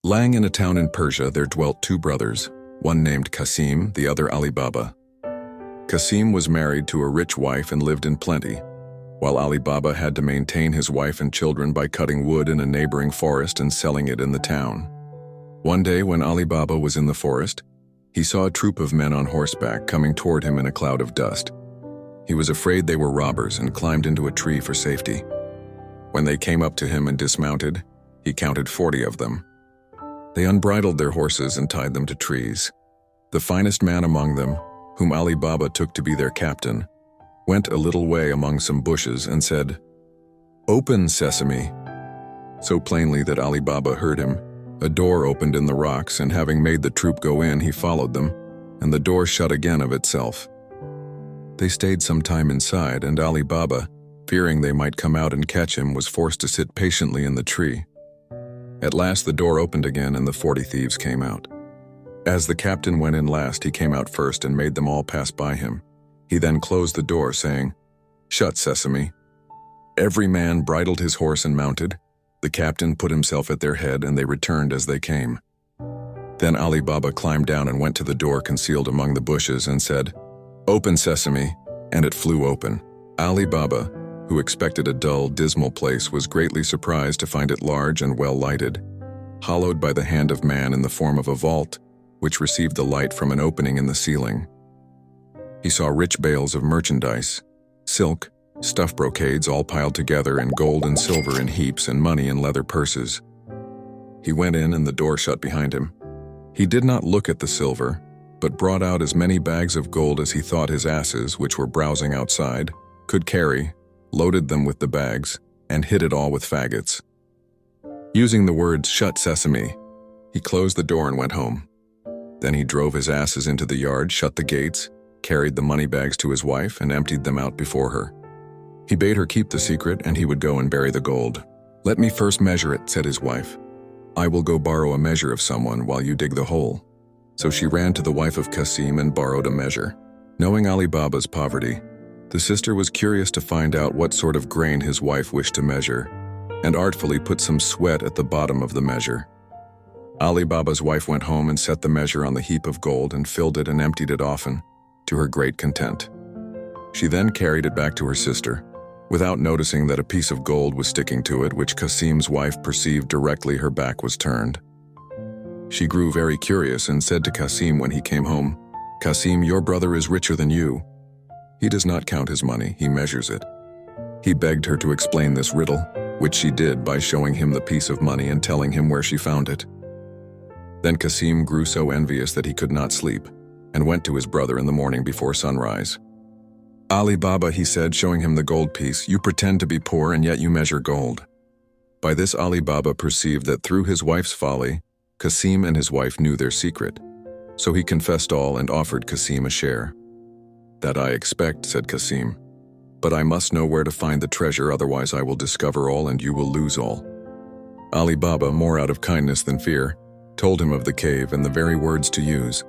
Lying in a town in Persia, there dwelt two brothers, one named Qasim, the other Ali Baba. Qasim was married to a rich wife and lived in plenty, while Ali Baba had to maintain his wife and children by cutting wood in a neighboring forest and selling it in the town. One day when Ali Baba was in the forest, he saw a troop of men on horseback coming toward him in a cloud of dust. He was afraid they were robbers and climbed into a tree for safety. When they came up to him and dismounted, he counted 40 of them. They unbridled their horses and tied them to trees. The finest man among them, whom Ali Baba took to be their captain, went a little way among some bushes and said, "Open, Sesame." So plainly that Ali Baba heard him, a door opened in the rocks, and having made the troop go in, he followed them, and the door shut again of itself. They stayed some time inside, and Ali Baba, fearing they might come out and catch him, was forced to sit patiently in the tree. At last the door opened again, and the 40 thieves came out. As the captain went in last, he came out first and made them all pass by him. He then closed the door, saying, "Shut, Sesame." Every man bridled his horse and mounted. The captain put himself at their head, and they returned as they came. Then Ali Baba climbed down and went to the door concealed among the bushes and said, "Open, Sesame," and it flew open. Ali Baba, who expected a dull, dismal place, was greatly surprised to find it large and well lighted, hollowed by the hand of man in the form of a vault, which received the light from an opening in the ceiling. He saw rich bales of merchandise, silk, stuff brocades all piled together, and gold and silver in heaps, and money in leather purses. He went in, and the door shut behind him. He did not look at the silver, but brought out as many bags of gold as he thought his asses, which were browsing outside, could carry, loaded them with the bags, and hid it all with faggots. Using the words, "Shut, Sesame," he closed the door and went home. Then he drove his asses into the yard, shut the gates, carried the money bags to his wife, and emptied them out before her. He bade her keep the secret, and he would go and bury the gold. "Let me first measure it," said his wife. "I will go borrow a measure of someone while you dig the hole." So she ran to the wife of Qasim and borrowed a measure. Knowing Ali Baba's poverty, the sister was curious to find out what sort of grain his wife wished to measure, and artfully put some sweat at the bottom of the measure. Ali Baba's wife went home and set the measure on the heap of gold and filled it and emptied it often, to her great content. She then carried it back to her sister, without noticing that a piece of gold was sticking to it, which Qasim's wife perceived directly her back was turned. She grew very curious and said to Qasim when he came home, "Qasim, your brother is richer than you. He does not count his money, he measures it." He begged her to explain this riddle, which she did by showing him the piece of money and telling him where she found it. Then Qasim grew so envious that he could not sleep, and went to his brother in the morning before sunrise. "Ali Baba," he said, showing him the gold piece, "you pretend to be poor, and yet you measure gold." By this Ali Baba perceived that through his wife's folly, Qasim and his wife knew their secret. So he confessed all and offered Qasim a share. "That I expect," said Qasim, "but I must know where to find the treasure, otherwise I will discover all and you will lose all." Ali Baba, more out of kindness than fear, told him of the cave and the very words to use.